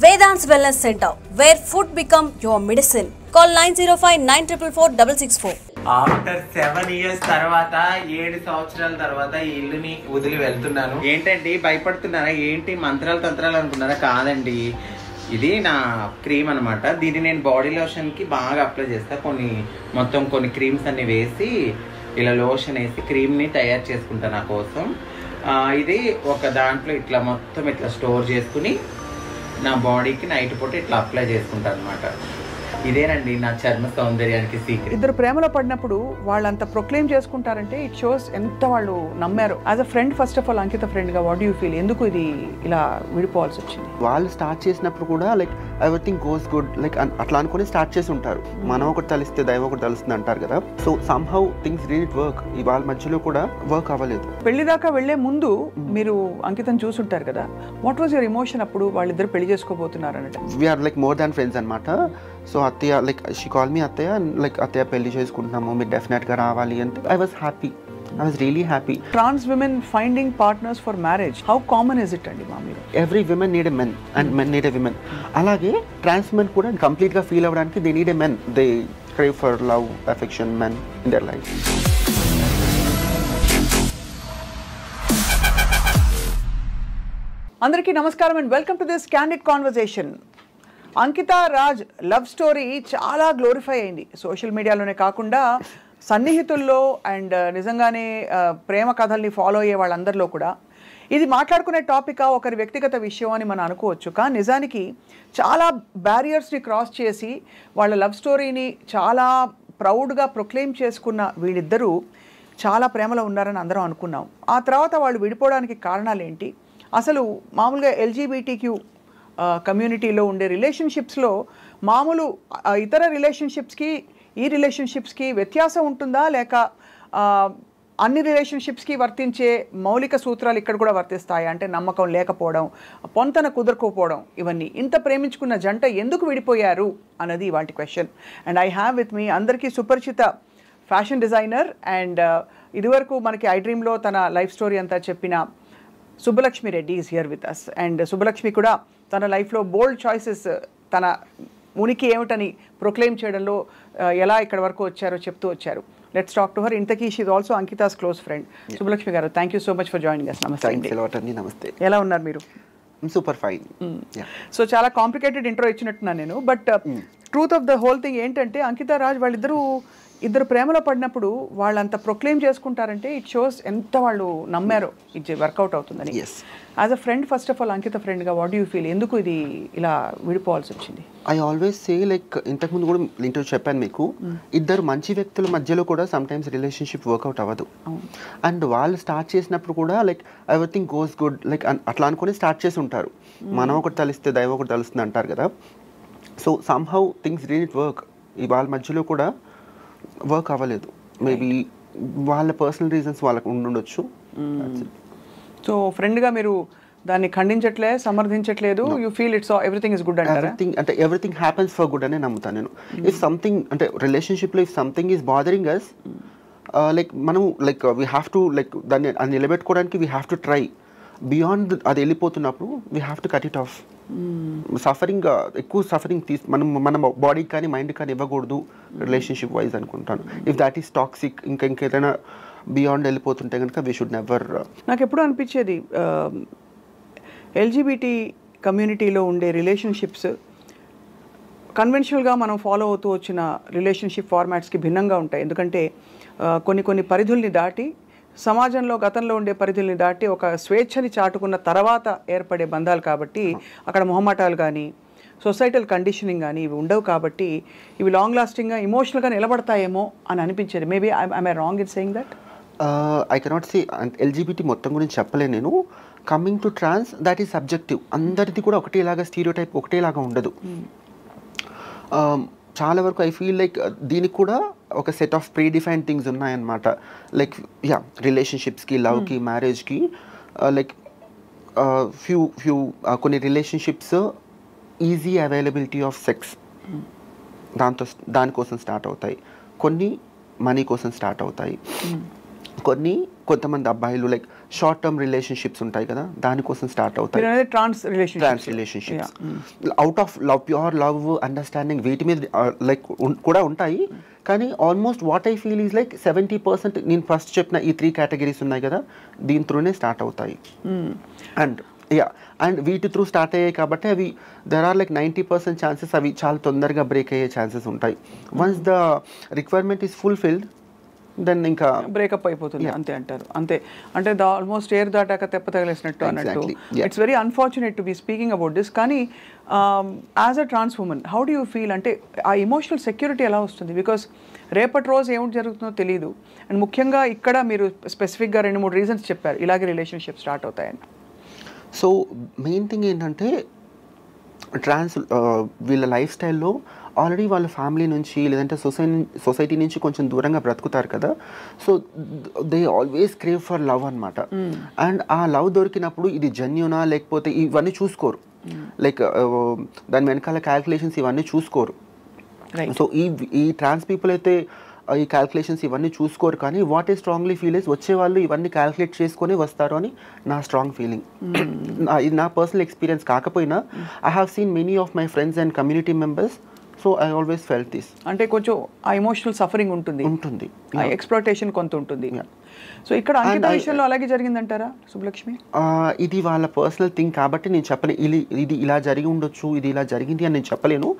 Vedant's Wellness Center, where food become your medicine. Call 905-944-664. After 7 years తర్వాత 7 సంవత్సరాల తర్వాత ఈ ఇల్లుని వదిలి వెళ్తున్నాను. ఏంటండి భయపడుతున్నారా? ఏంటి మంత్రాలు తంత్రాలు అనుకున్నారా? కాదండి, ఇది నా క్రీమ్ అనమాట. దీన్ని నేను బాడీ లోషన్కి బాగా అప్లై చేస్తా. కొన్ని క్రీమ్స్ అన్ని వేసి ఇలా లోషన్ వేసి క్రీమ్ని తయారు చేసుకుంటా నా కోసం. ఇది ఒక దాంట్లో ఇట్లా మొత్తం ఇట్లా స్టోర్ చేసుకుని నా బాడీకి నైట్ పూట ఇట్లా అప్లై చేసుకుంటాను అనమాట. ఇదేనండి నా చర్మ సౌందర్యానికి సీక్రెట్. ఇద్దరు ప్రేమలో పడినప్పుడు వాళ్ళంతా ప్రొక్లెయిమ్ చేసుకుంటారంటే ఇట్ షోస్ ఎంత వాళ్ళు నమ్మారు. As a friend, first of all Ankita friend గా వాట్ యూ ఫీల్? ఎందుకు ఇది ఇలా విడిపోవాల్సి వచ్చింది? వాళ్ళు స్టార్ట్ చేసినప్పుడు కూడా like everything goes good like అట్లా అనుకుని స్టార్ట్ చేసి ఉంటారు. మనం ఒకటి తలిస్తే దైవం ఒకటి తలుస్తుంది అంటారు కదా. So somehow things didn't work. ఈ వాళ్ళ మధ్యలో కూడా వర్క్ అవ్వలేదు. పెళ్లి దాకా వెళ్లే ముందు మీరు అంకితను చూసుంటారు కదా, వాట్ వాజ్ యువర్ ఎమోషన్ అప్పుడు వాళ్ళిద్దరు పెళ్లి చేసుకోబోతున్నారు అన్నట్టు? We are like more than friends అనమాట. సో అత్తయ్య లైక్ షీ కాల్ మీ అత్తయ్య, లైక్ అత్తయ్య పెళ్లి చేసుకుంటున్నాము, మీరు డెఫినెట్గా రావాలి అంటే I was happy. I was really happy. Trans women finding partners for marriage, how common is it andi mami? Every women need a man and men need a woman. Alage trans men kuda complete ga feel avvadaniki they need a man. They crave for love, affection, men in their life. Andariki namaskaram and welcome to this candid conversation. Ankita Raj love story చాలా glorify అయింది social మీడియాలోనే కాకుండా సన్నిహితుల్లో and నిజంగానే ప్రేమ కథల్ని follow అయ్యే వాళ్ళందరిలో కూడా. ఇది మాట్లాడుకునే టాపిక్ ఒకరి వ్యక్తిగత విషయం అని మనం అనుకోవచ్చు, కానీ నిజానికి చాలా బ్యారియర్స్ని క్రాస్ చేసి వాళ్ళ లవ్ స్టోరీని చాలా ప్రౌడ్గా ప్రొక్లెయిమ్ చేసుకున్న వీళ్ళిద్దరూ చాలా ప్రేమలో ఉన్నారని అందరం అనుకున్నాం. ఆ తర్వాత వాళ్ళు విడిపోవడానికి కారణాలు ఏంటి? అసలు మామూలుగా ఎల్జీబీటీక్యూ కమ్యూనిటీలో ఉండే రిలేషన్షిప్స్లో మామూలు ఇతర రిలేషన్షిప్స్కి ఈ రిలేషన్షిప్స్కి వ్యత్యాసం ఉంటుందా, లేక అన్ని రిలేషన్షిప్స్కి వర్తించే మౌలిక సూత్రాలు ఇక్కడ కూడా వర్తిస్తాయా? అంటే నమ్మకం లేకపోవడం, పొంతన కుదరకపోవడం, ఇవన్నీ. ఇంత ప్రేమించుకున్న జంట ఎందుకు విడిపోయారు అన్నది వాటి question. And I have with మీ అందరికీ సుపరిచిత ఫ్యాషన్ డిజైనర్ అండ్ ఇదివరకు మనకి ఐ డ్రీమ్లో తన లైఫ్ స్టోరీ అంతా చెప్పిన Subbalakshmi Reddy is here with us. And Subbalakshmi కూడా తన లైఫ్లో బోల్డ్ చాయిసెస్, తన ఉనికి ఏమిటని ప్రొక్లెయిమ్ చేయడంలో ఎలా ఇక్కడ వరకు వచ్చారో చెప్తూ వచ్చారు. Let's talk to her. ఇంతకీ she is also Ankita's close friend. Subbalakshmi గారు, thank you so much for joining us. నమస్తే. ఎలా ఉన్నారు మీరు? Super fine. సో చాలా కాంప్లికేటెడ్ ఇంట్రో ఇచ్చినట్టున్నాను నేను, but truth of the whole thing ఏంటంటే అంకిత రాజ్ ఇద్దరు ప్రేమలో పడినప్పుడు వాళ్ళంతా ప్రొక్లెయిమ్ చేసుకుంటారంటే ఇట్ షోస్ ఎంత వాళ్ళు నమ్మారో ఇది వర్కౌట్ అవుతుందని. As a friend, first of all Ankita ఫ్రెండ్గా వాట్ యూ ఫీల్? ఎందుకు ఇది ఇలా విడిపోవాల్సి వచ్చింది? ఐ ఆల్వేస్ సే లైక్ ఇంతకుముందు కూడా ఇంటర్వ్యూ చెప్పాను మీకు, ఇద్దరు మంచి వ్యక్తుల మధ్యలో కూడా సమ్ టైమ్స్ రిలేషన్షిప్ వర్కౌట్ అవ్వదు. అండ్ వాళ్ళు స్టార్ట్ చేసినప్పుడు కూడా like everything goes good like అట్లా అనుకుని స్టార్ట్ చేసి ఉంటారు. మనం ఒకటి తలిస్తే దైవం ఒకటి తలుస్తుంది అంటారు కదా. So somehow things didn't work. ఈ వాళ్ళ మధ్యలో కూడా వర్క్ అవ్వలేదు. మేబీ వాళ్ళ పర్సనల్ రీజన్స్ వాళ్ళకు ఉండొచ్చు. సో ఫ్రెండ్గా మీరు దాన్ని ఖండించట్లే, సమర్థించట్లేదు. You feel it's everything is good అంటారా? అంటే ఎవ్రీథింగ్ హ్యాపెన్స్ ఫర్ గుడ్ అనే నమ్ముతాను నేను. ఇఫ్ సంథింగ్ అంటే రిలేషన్షిప్లో if something is bothering us, like మనం like we have to like దాన్ని నిలబెట్టుకోవడానికి we have to try. Beyond అది వెళ్ళిపోతున్నప్పుడు we have to cut it off. Suffering ఎక్కువ సఫరింగ్ మన బాడీకి కానీ మైండ్ కానీ ఇవ్వకూడదు రిలేషన్షిప్ వైజ్ అనుకుంటాను. ఇఫ్ దాట్ ఈస్ టాక్సిక్, ఇంకేదైనా బియాండ్ వెళ్ళిపోతుంటే కనుక వీ షుడ్ నెవర్. నాకు ఎప్పుడు అనిపించేది ఎల్జీబీటీ కమ్యూనిటీలో ఉండే రిలేషన్షిప్స్ కన్వెన్షనల్గా మనం ఫాలో అవుతూ వచ్చిన రిలేషన్షిప్ ఫార్మాట్స్కి భిన్నంగా ఉంటాయి. ఎందుకంటే కొన్ని పరిధుల్ని దాటి, సమాజంలో గతంలో ఉండే పరిధుల్ని దాటి ఒక స్వేచ్ఛని చాటుకున్న తర్వాత ఏర్పడే బంధాలు కాబట్టి అక్కడ మొహమాటాలు కానీ సొసైటల్ కండిషనింగ్ కానీ ఇవి ఉండవు. కాబట్టి ఇవి లాంగ్ లాస్టింగ్గా ఇమోషనల్గా నిలబడతాయేమో అని అనిపించేది. Maybe I wrong in saying that? I cannot say LGBT మొత్తం గురించి చెప్పలేను నేను. Coming to trans, that is subjective. అందరిది కూడా ఒకటేలాగా స్టీరియోటైప్ ఒకటేలాగా ఉండదు. చాలా వరకు ఐ ఫీల్ లైక్ దీనికి కూడా ఒక set of pre defined things ఉన్నాయన్నమాట. లైక్ రిలేషన్షిప్స్కి, లవ్కి, మ్యారేజ్కి లైక్ ఫ్యూ కొన్ని relationships easy availability of sex దానికోసం స్టార్ట్ అవుతాయి. కొన్ని మనీ కోసం స్టార్ట్ అవుతాయి. కొంతమంది అబ్బాయిలు లైక్ షార్ట్ టర్మ్ రిలేషన్షిప్స్ ఉంటాయి కదా, దానికోసం స్టార్ట్ అవుతాయి trans relationships, out of love, pure love, understanding, వీటి మీద లైక్ కూడా ఉంటాయి. కానీ almost what I feel is like 70% నేను ఫస్ట్ చెప్పిన ఈ 3 కేటగిరీస్ ఉన్నాయి కదా, దీని త్రూనే స్టార్ట్ అవుతాయి. అండ్ వీటి త్రూ స్టార్ట్ అయ్యాయి కాబట్టి అవి దెర్ ఆర్ లైక్ 90% ఛాన్సెస్ అవి చాలా తొందరగా బ్రేక్ అయ్యే ఛాన్సెస్ ఉంటాయి. Once the requirement is fulfilled then ఇంకా బ్రేకప్ అయిపోతుంది అంతే అంటారు. అంతే అంటే ఆల్మోస్ట్ ఎయిర్ దాటాక తెప్ప తగిలేసినట్టు అన్నట్టు. It's very unfortunate to be speaking about this. కానీ as a trans woman how do you feel? అంటే ఆ ఎమోషనల్ సెక్యూరిటీ ఎలా వస్తుంది? బికాస్ రేపటి రోజు ఏమిటి జరుగుతుందో తెలియదు. అండ్ ముఖ్యంగా ఇక్కడ మీరు స్పెసిఫిక్గా 2-3 రీజన్స్ చెప్పారు ఇలాగే రిలేషన్షిప్ స్టార్ట్ అవుతాయని. సో మెయిన్ థింగ్ ఏంటంటే వీళ్ళ లైఫ్ స్టైల్లో ఆల్రెడీ వాళ్ళ ఫ్యామిలీ నుంచి లేదంటే సొసైటీ నుంచి కొంచెం దూరంగా బ్రతుకుతారు కదా. So they always crave for love అనమాట. అండ్ ఆ లవ్ దొరికినప్పుడు ఇది జెన్యూనా లేకపోతే ఇవన్నీ చూసుకోరు. లైక్ దాని వెనకాల క్యాల్కులేషన్స్ ఇవన్నీ చూసుకోరు. సో ఈ ట్రాన్స్ పీపుల్ అయితే ఈ క్యాల్కులేషన్స్ ఇవన్నీ చూసుకోరు. కానీ వాట్ ఈ స్ట్రాంగ్లీ ఫీల్ ఇస్ వచ్చే వాళ్ళు ఇవన్నీ క్యాల్కులేట్ చేసుకొని వస్తారు అని నా స్ట్రాంగ్ ఫీలింగ్. ఇది నా పర్సనల్ ఎక్స్పీరియన్స్ కాకపోయినా I have seen many of my friends and community members. So I always felt this. అంటే కొంచెం ఆ ఎమోషనల్ సఫరింగ్ ఉంటుంది, ఎక్స్‌ప్లాయిటేషన్ కొంత ఉంటుంది. సో ఇక్కడ అంకిత విషయంలో అలాగే జరిగిందంటారా సుబ్బలక్ష్మి? ఇది వాళ్ళ పర్సనల్ థింగ్ కాబట్టి నేను చెప్పలేను ఇది ఇలా జరిగి ఉండొచ్చు, ఇది ఇలా జరిగింది అని నేను చెప్పలేను.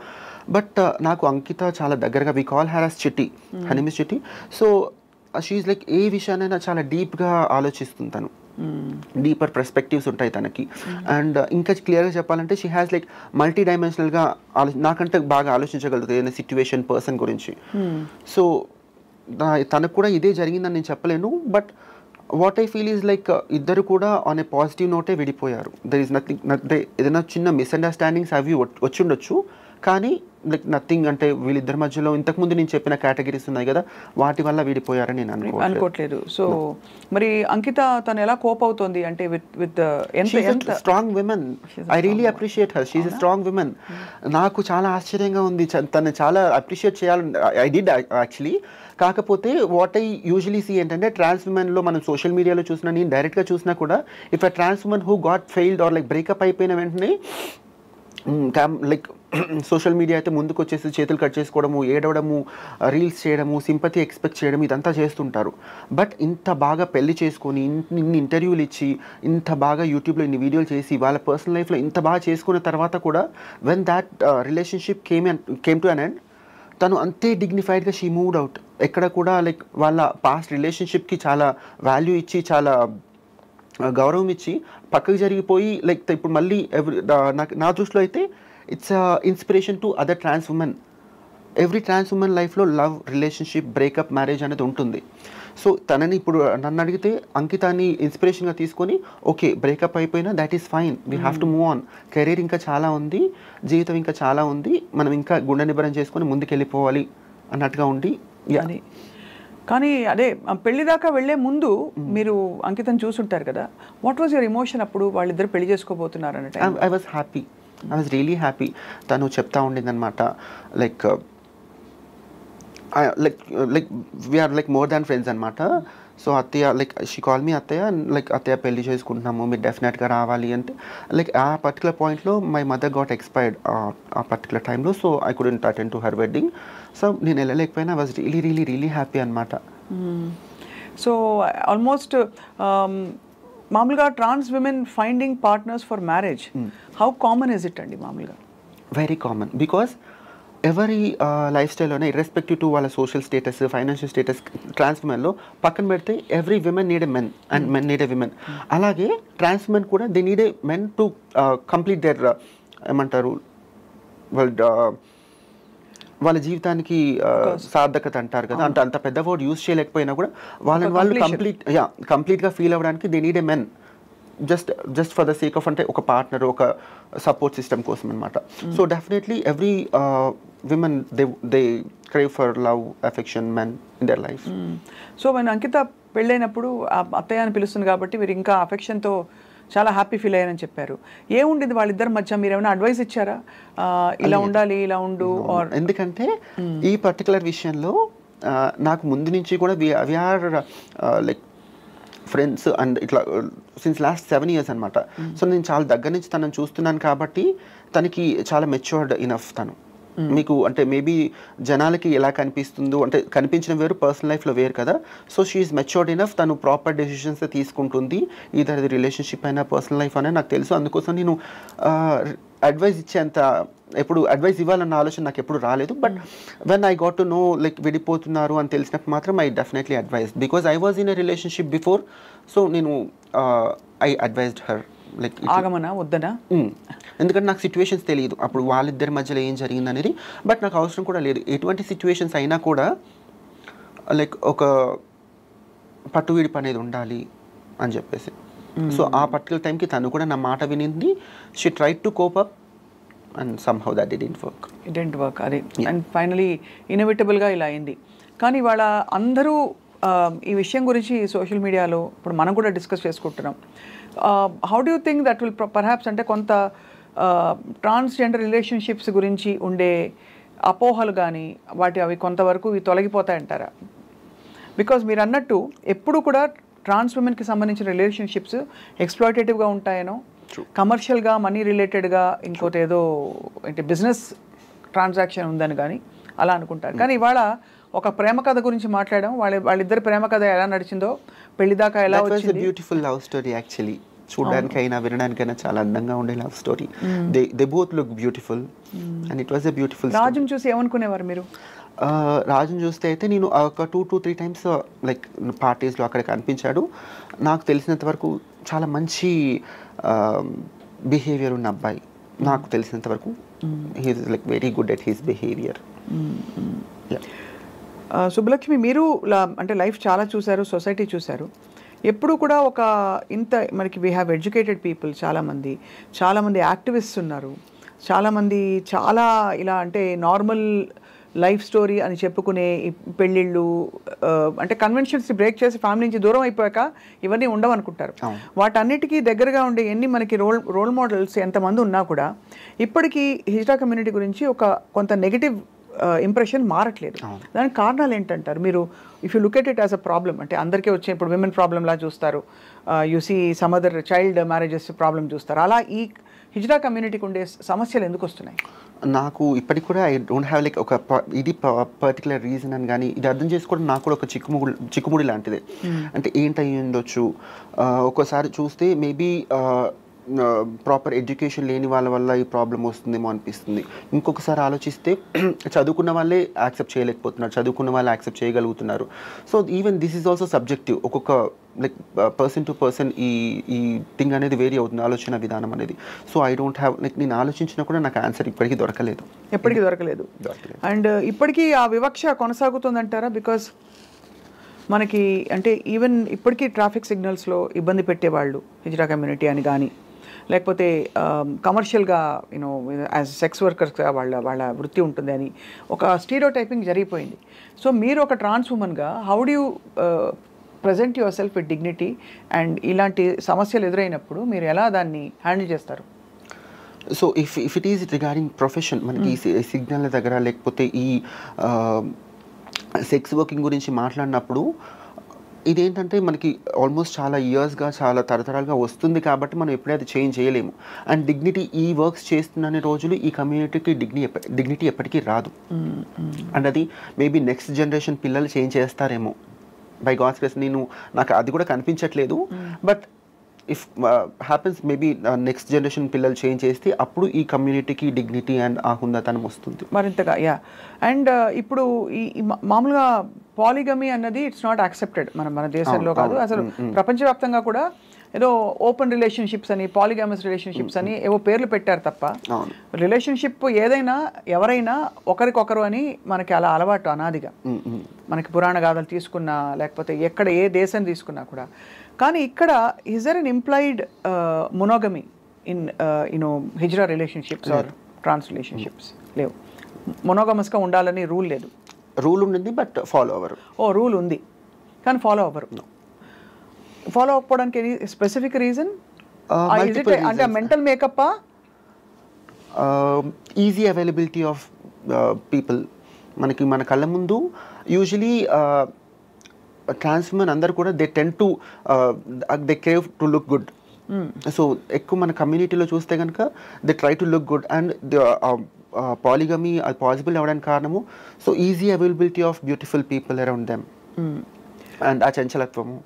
బట్ నాకు అంకిత చాలా దగ్గరగా, వి కాల్ హర్ యాస్ చిట్టి, హర్ నేమ్ ఇస్ చిట్టి. సో షీఈ్ లైక్ ఏ విషయానైనా చాలా డీప్గా ఆలోచిస్తుంది తను. డీపర్ పర్స్పెక్టివ్స్ ఉంటాయి తనకి. అండ్ ఇంకా క్లియర్గా చెప్పాలంటే షీ హ్యాస్ లైక్ మల్టీ డైమెన్షనల్గా నాకంటే బాగా ఆలోచించగలుగుతుంది ఏదైనా సిచ్యువేషన్, పర్సన్ గురించి. సో తనకు కూడా ఇదే జరిగిందని నేను చెప్పలేను. But what I feel is like ఇద్దరు కూడా ఆన్ ఏ పాజిటివ్ నోటే విడిపోయారు. దర్ ఈస్ నథింగ్, ఏదైనా చిన్న మిస్అండర్స్టాండింగ్స్ అవి వచ్చిండొచ్చు కానీ లైక్ నథింగ్. అంటే వీళ్ళిద్దరి మధ్యలో ఇంతకుముందు నేను చెప్పిన కేటగిరీస్ ఉన్నాయి కదా, వాటి వల్ల విడిపోయారని నేను అనుకోవట్లేదు. సో మరి అంకిత తను ఎలా కోప్ అవుతుంది అంటే with strong women. I really appreciate her. She is a strong women. నాకు చాలా ఆశ్చర్యంగా ఉంది. తను చాలా అప్రిషియేట్ చేయాలని ఐ డిడ్ యాక్చువల్లీ. కాకపోతే వాట్ ఐ యూజువలీ సీ ఏంటంటే ట్రాన్స్ ఉమెన్లో మనం సోషల్ మీడియాలో చూసినా, నేను డైరెక్ట్గా చూసినా కూడా, if a trans woman who got failed or like breakup అయిపోయిన వెంటనే లైక్ సోషల్ మీడియా అయితే ముందుకు వచ్చేసి చేతులు కట్ చేసుకోవడము, ఏడవడము, రీల్స్ చేయడము, సింపతి ఎక్స్పెక్ట్ చేయడం ఇదంతా చేస్తుంటారు. బట్ ఇంత బాగా పెళ్లి చేసుకొని ఇన్ని ఇంటర్వ్యూలు ఇచ్చి ఇంత బాగా యూట్యూబ్లో ఇన్ని వీడియోలు చేసి వాళ్ళ పర్సనల్ లైఫ్లో ఇంత బాగా చేసుకున్న తర్వాత కూడా when that relationship came to an end, తను అంతే డిగ్నిఫైడ్గా షీ మూవ్డ్ అవుట్. ఎక్కడ కూడా లైక్ వాళ్ళ పాస్ట్ రిలేషన్షిప్కి చాలా వాల్యూ ఇచ్చి, చాలా గౌరవం ఇచ్చి పక్కకు జరిగిపోయి లైక్ ఇప్పుడు మళ్ళీ నా దృష్టిలో అయితే it's inspiration to other trans woman. Every trans woman లైఫ్లో లవ్, రిలేషన్షిప్, బ్రేకప్, మ్యారేజ్ అనేది ఉంటుంది. సో తనని ఇప్పుడు నన్ను అడిగితే అంకితాన్ని ఇన్స్పిరేషన్గా తీసుకొని ఓకే బ్రేకప్ అయిపోయినా that is fine, we have to move on, career ఇంకా చాలా ఉంది, జీవితం ఇంకా చాలా ఉంది, మనం ఇంకా గుండె నిబ్బరం చేసుకొని ముందుకెళ్ళిపోవాలి అన్నట్టుగా ఉండి. కానీ అదే పెళ్లి దాకా వెళ్లే ముందు మీరు అంకితం చూసుంటారు కదా, వాట్ వాజ్ యువర్ ఎమోషన్ అప్పుడు వాళ్ళిద్దరు పెళ్లి చేసుకోబోతున్నారు అన్నట్టు? I was happy, I was really happy. తను చెప్తా ఉండింది అనమాట like like we are like more than friends అనమాట. సో అత్తయ్య లైక్ షీ కాల్ మీ అత్తయ్య, లైక్ అత్తయ్య పెళ్లి చేసుకుంటున్నాము, మీరు డెఫినెట్గా రావాలి అంటే. లైక్ ఆ పర్టికులర్ పాయింట్లో మై మదర్ గాట్ ఎక్స్పైర్డ్ ఆ పర్టికులర్ టైంలో. So I couldn't attend to her wedding. So నేను వెళ్ళలేకపోయినా I was really really really happy అనమాట. సో ఆల్మోస్ట్ మామూలుగా trans women finding partners for marriage, how common is it అండి? మామూలుగా very common. Because ఎవరి life స్టైల్లోనే irrespective to వాళ్ళ social status, financial status, trans ఉమెన్లో పక్కన పెడితే every women need a men and men need a women. అలాగే trans women కూడా they need a men to complete there ఏమంటారు వాళ్ళ జీవితానికి సార్థకత అంటారు కదా, అంటే అంత పెద్ద వర్డ్ యూజ్ చేయలేకపోయినా కూడా వాళ్ళని వాళ్ళు కంప్లీట్గా ఫీల్ అవ్వడానికి they need a men just for the sake of అంటే ఒక పార్ట్నర్, ఒక సపోర్ట్ సిస్టమ్ కోసం అనమాట. So definitely every women they crave for love, affection, men in their life. So మన అంకిత పెళ్ళైనప్పుడు అత్తయ్య అని పిలుస్తుంది కాబట్టి మీరు ఇంకా అఫెక్షన్తో చాలా హ్యాపీ ఫీల్ అయ్యారని చెప్పారు. ఏముండేది వాళ్ళిద్దరి మధ్య? మీరు ఏమైనా అడ్వైస్ ఇచ్చారా ఇలా ఉండాలి, ఇలా ఉండు? ఎందుకంటే ఈ పర్టికులర్ విషయంలో నాకు ముందు నుంచి కూడా వీఆర్ లైక్ ఫ్రెండ్స్ అండ్ ఇట్లా సిన్స్ లాస్ట్ 7 years అనమాట. సో నేను చాలా దగ్గర నుంచి తనని చూస్తున్నాను కాబట్టి తనకి చాలా మెచ్యూర్డ్ ఇనఫ్ తను. మీకు అంటే మేబీ జనాలకి ఎలా కనిపిస్తుందో అంటే కనిపించడం వేరు, పర్సనల్ లైఫ్లో వేరు కదా. సో షీఈస్ మెచ్యూర్డ్ ఇనఫ్, తను ప్రాపర్ డెసిషన్స్ తీసుకుంటుంది, ఈదర్ అది రిలేషన్షిప్ అయినా పర్సనల్ లైఫ్ అయినా నాకు తెలుసు. అందుకోసం నేను అడ్వైస్ ఇచ్చేంత ఎప్పుడు అడ్వైస్ ఇవ్వాలన్న ఆలోచన నాకు ఎప్పుడు రాలేదు. But when I got to know like విడిపోతున్నారు అని తెలిసినప్పుడు మాత్రం I definitely advise, because I was in a relationship before. So నేను ఐ అడ్వైజ్డ్ హర్ లైక్ ఆగమనా వద్దనా, ఎందుకంటే నాకు సిచ్యువేషన్స్ తెలియదు అప్పుడు వాళ్ళిద్దరి మధ్యలో ఏం జరిగింది అనేది. బట్ నాకు అవసరం కూడా లేదు, ఎటువంటి సిచ్యువేషన్స్ అయినా కూడా లైక్ ఒక పట్టువిడిపు అనేది ఉండాలి అని చెప్పేసి. సో ఆ పర్టికులర్ టైంకి తను కూడా నా మాట వినింది. She tried to cope up and somehow that didn't work. అది అండ్ ఫైనలీ ఇన్ఎవిటబుల్గా ఇలా అయింది. కానీ వాళ్ళ అందరూ ఈ విషయం గురించి సోషల్ మీడియాలో ఇప్పుడు మనం కూడా డిస్కస్ చేసుకుంటున్నాం. How do you think that will perhaps అంటే కొంత ట్రాన్స్జెండర్ రిలేషన్షిప్స్ గురించి ఉండే అపోహలు కానీ అవి కొంతవరకు తొలగిపోతాయంటారా? బికాజ్ మీరు అన్నట్టు ఎప్పుడు కూడా ట్రాన్స్ ఉమెన్కి సంబంధించిన రిలేషన్షిప్స్ ఎక్స్ప్లాయిటేటివ్గా ఉంటాయనో, కమర్షియల్గా మనీ రిలేటెడ్గా ఇంకోటి ఏదో అంటే బిజినెస్ ట్రాన్సాక్షన్ ఉందని కానీ అలా అనుకుంటారు. కానీ ఇవాళ ఒక ప్రేమ కథ గురించి మాట్లాడడం, వాళ్ళిద్దరి ప్రేమ కథ ఎలా నడిచిందో, పెళ్లి దాకా ఎలా వచ్చింది. బ్యూటిఫుల్ లవ్ స్టోరీ యాక్చువల్లీ, చూడడానికైనా వినడానికైనా చాలా అందంగా ఉండే love story. They both look beautiful and it was a beautiful. రాజుని చూసి ఏమనుకునేవారు మీరు? రాజుని చూస్తే అయితే నేను ఒక 2-3 times లైక్ పార్టీస్లో అక్కడ కనిపించాడు. నాకు తెలిసినంత వరకు చాలా మంచి బిహేవియర్ ఉన్న అబ్బాయి నాకు తెలిసినంత వరకు. He is like very good at his behaviour. Subbalakshmi, మీరు అంటే లైఫ్ చాలా చూశారు, సొసైటీ చూశారు. ఎప్పుడు కూడా ఒక మనకి వీ హ్యావ్ ఎడ్యుకేటెడ్ పీపుల్, చాలామంది యాక్టివిస్ట్స్ ఉన్నారు, చాలామంది చాలా ఇలా అంటే నార్మల్ లైఫ్ స్టోరీ అని చెప్పుకునే పెళ్ళిళ్ళు అంటే కన్వెన్షన్స్ బ్రేక్ చేసి ఫ్యామిలీ నుంచి దూరం అయిపోయాక ఇవన్నీ ఉండవనుకుంటారు. వాటన్నిటికీ దగ్గరగా ఉండే ఎన్ని మనకి రోల్ మోడల్స్ ఎంతమంది ఉన్నా కూడా ఇప్పటికీ హిజ్రా కమ్యూనిటీ గురించి కొంత నెగిటివ్ ఇంప్రెషన్ మారట్లేదు. దానికి కారణాలు ఏంటంటారు మీరు? If you look at it as a problem, అంటే అందరికీ వచ్చే ఇప్పుడు విమెన్ ప్రాబ్లంలా చూస్తారు, you see some other child marriages problem చూస్తారు. అలా ఈ హిజ్రా కమ్యూనిటీకి ఉండే సమస్యలు ఎందుకు వస్తున్నాయి? నాకు ఇప్పటికి కూడా ఐ డోంట్ హ్యావ్ లైక్ ఒక ఇది పర్టికులర్ రీజన్ అని కానీ ఇది అర్థం చేసుకోవడం నాకు కూడా ఒక చిక్కుముడి లాంటిదే. అంటే ఏంటై ఉండొచ్చు, ఒక్కోసారి చూస్తే మేబీ ప్రాపర్ ఎడ్యుకేషన్ లేని వాళ్ళ వల్ల ఈ ప్రాబ్లం వస్తుందేమో అనిపిస్తుంది. ఇంకొకసారి ఆలోచిస్తే చదువుకున్న వాళ్ళే యాక్సెప్ట్ చేయలేకపోతున్నారు, చదువుకున్న వాళ్ళు యాక్సెప్ట్ చేయగలుగుతున్నారు. So even this is also subjective. ఒక్కొక్క లైక్ పర్సన్ టు పర్సన్ ఈ థింగ్ అనేది వేరీ అవుతుంది, ఆలోచన విధానం అనేది. So I don't have like నేను ఆలోచించినా కూడా నాకు ఆన్సర్ ఇప్పటికీ దొరకలేదు. అండ్ ఇప్పటికీ ఆ వివక్ష కొనసాగుతుందంటారా? బికాస్ మనకి అంటే ఈవెన్ ఇప్పటికీ ట్రాఫిక్ సిగ్నల్స్లో ఇబ్బంది పెట్టేవాళ్ళు హిజ్రా కమ్యూనిటీ అని కానీ, లేకపోతే కమర్షియల్గా యూనో యాజ్ సెక్స్ వర్కర్స్గా వాళ్ళ వృత్తి ఉంటుంది అని ఒక స్టీరియోటైపింగ్ జరిగిపోయింది. సో మీరు ఒక ట్రాన్స్ ఉమెన్గా how do you present yourself with dignity and ఇలాంటి సమస్యలు ఎదురైనప్పుడు మీరు ఎలా దాన్ని హ్యాండిల్ చేస్తారు? So if it is regarding profession, మనకి ఈ సిగ్నల్ దగ్గర లేకపోతే ఈ సెక్స్ వర్కింగ్ గురించి మాట్లాడినప్పుడు ఇదేంటంటే మనకి ఆల్మోస్ట్ చాలా ఇయర్స్గా చాలా తరతరాలుగా వస్తుంది కాబట్టి మనం ఎప్పుడైతే చేంజ్ చేయలేము. అండ్ డిగ్నిటీ ఈ వర్క్స్ చేస్తున్న రోజులు ఈ కమ్యూనిటీకి డిగ్నిటీ ఎప్పటికీ రాదు. అండ్ అది మేబీ నెక్స్ట్ జనరేషన్ పిల్లలు చేంజ్ చేస్తారేమో బై గాడ్స్ గ్రేస్. నాకు అది కూడా కనిపించట్లేదు. But if happens maybe next generation పిల్లలు చేంజ్ చేస్తే అప్పుడు ఈ కమ్యూనిటీకి డిగ్నిటీ అండ్ ఆ హుందాతనం వస్తుంది మరింతగా. అండ్ ఇప్పుడు ఈ మామూలుగా పాలిగమీ అన్నది ఇట్స్ నాట్ యాక్సెప్టెడ్ మన దేశంలో కాదు, అసలు ప్రపంచవ్యాప్తంగా కూడా ఏదో ఓపెన్ రిలేషన్షిప్స్ అని, పాలిగమస్ రిలేషన్షిప్స్ అని ఏవో పేర్లు పెట్టారు తప్ప రిలేషన్షిప్ ఏదైనా ఎవరైనా ఒకరికొకరు అని మనకి అలా అలవాటు అనాదిగా. మనకి పురాణ గాథలు తీసుకున్నా లేకపోతే ఎక్కడ ఏ దేశం తీసుకున్నా కూడా. కానీ ఇక్కడ is there an implied monogamy in you know hijra relationships or trans relationships? లేవు. మొనోగమస్గా ఉండాలని రూల్ లేదు. రూల్ ఉంది బట్ ఫాలో అవ్వరు. రూల్ ఉంది కానీ ఫాలో అవ్వరు. ఫాలో అవ్వకపోవడానికి ఎనీ స్పెసిఫిక్ రీజన్? అంటే mental makeup, easy availability of people, మనకి మన కళ్ళ ముందు యూజువలీ ట్రాన్స్ ఉమెన్ అందరు కూడా they tend to they crave to look good. So ఎక్కువ మన కమ్యూనిటీలో చూస్తే కనుక they try to look good and polygamy అది పాసిబుల్ అవ్వడానికి కారణము so easy availability of beautiful people around them and ఆ చంచలత్వము.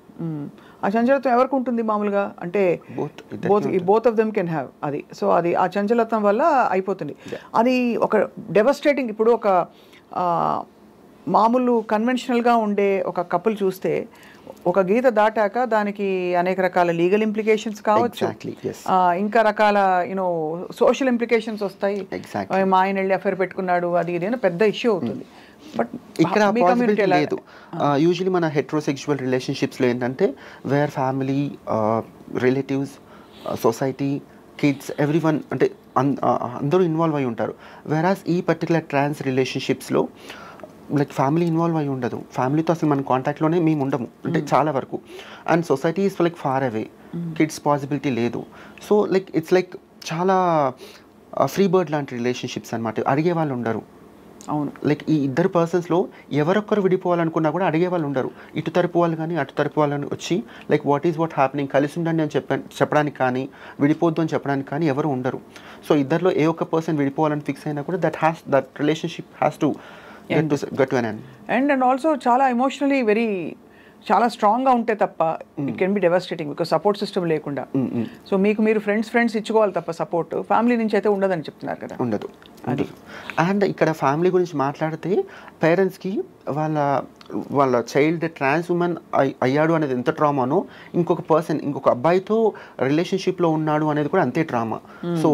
ఆ చంచలత్వం ఎవరికి ఉంటుంది మామూలుగా అంటే both of them can have అది. సో అది ఆ చంచలత్వం వల్ల అయిపోతుంది. అది ఒక డెవస్టేటింగ్. ఇప్పుడు ఒక మామూలు కన్వెన్షనల్గా ఉండే ఒక కపుల్ చూస్తే ఒక గీత దాటాక దానికి అనేక రకాల లీగల్ ఇంప్లికేషన్స్ కావచ్చు, ఇంకా రకాల సోషల్ ఇంప్లికేషన్స్ వస్తాయి. మా ఆయన వెళ్ళి అఫేర్ పెట్టుకున్నాడు అది ఇది పెద్ద ఇష్యూ అవుతుంది. బట్ ఇక్కడ పాసిబిలిటీ లేదు. యూజువలీ మన హెట్రోసెక్షువల్ రిలేషన్షిప్స్లో ఏంటంటే where family, relatives, society, kids, everyone అంటే అందరూ ఇన్వాల్వ్ అయి ఉంటారు. వేరాస్ ఈ పర్టికులర్ ట్రాన్స్ రిలేషన్షిప్స్లో లైక్ ఫ్యామిలీ ఇన్వాల్వ్ అయి ఉండదు. ఫ్యామిలీతో అసలు మన కాంటాక్ట్లోనే మేము ఉండము అంటే చాలా వరకు. And society is like far away, kids possibility లేదు. సో లైక్ ఇట్స్ లైక్ చాలా ఫ్రీ బర్డ్ లాంటి రిలేషన్షిప్స్ అనమాట. అడిగే వాళ్ళు ఉండరు. అవును. లైక్ ఈ ఇద్దరు పర్సన్స్లో ఎవరొక్కరు విడిపోవాలనుకున్నా కూడా అడిగే వాళ్ళు ఉండరు. ఇటు తరపు వాళ్ళు కానీ అటు తరపు వాళ్ళని వచ్చి లైక్ వాట్ హ్యాపెనింగ్, కలిసి ఉండండి అని చెప్పడానికి కానీ విడిపోద్దు అని చెప్పడానికి కానీ ఎవరు ఉండరు. సో ఇద్దరిలో ఏ ఒక్క పర్సన్ విడిపోవాలని ఫిక్స్ అయినా కూడా that relationship has to get to an end. And also చాలా ఎమోషనలీ చాలా స్ట్రాంగ్గా ఉంటే తప్ప it can be devastating because support system లేకుండా. సో మీకు మీరు ఫ్రెండ్స్ ఇచ్చుకోవాలి తప్ప సపోర్ట్ ఫ్యామిలీ నుంచి అయితే ఉండదని చెప్తున్నారు కదా. ఉండదు. అండ్ ఇక్కడ ఫ్యామిలీ గురించి మాట్లాడితే పేరెంట్స్కి వాళ్ళ చైల్డ్ ట్రాన్స్ ఉమెన్ అయ్యాడు అనేది ఎంత ట్రామానో ఇంకొక అబ్బాయితో రిలేషన్షిప్లో ఉన్నాడు అనేది కూడా అంతే trauma. So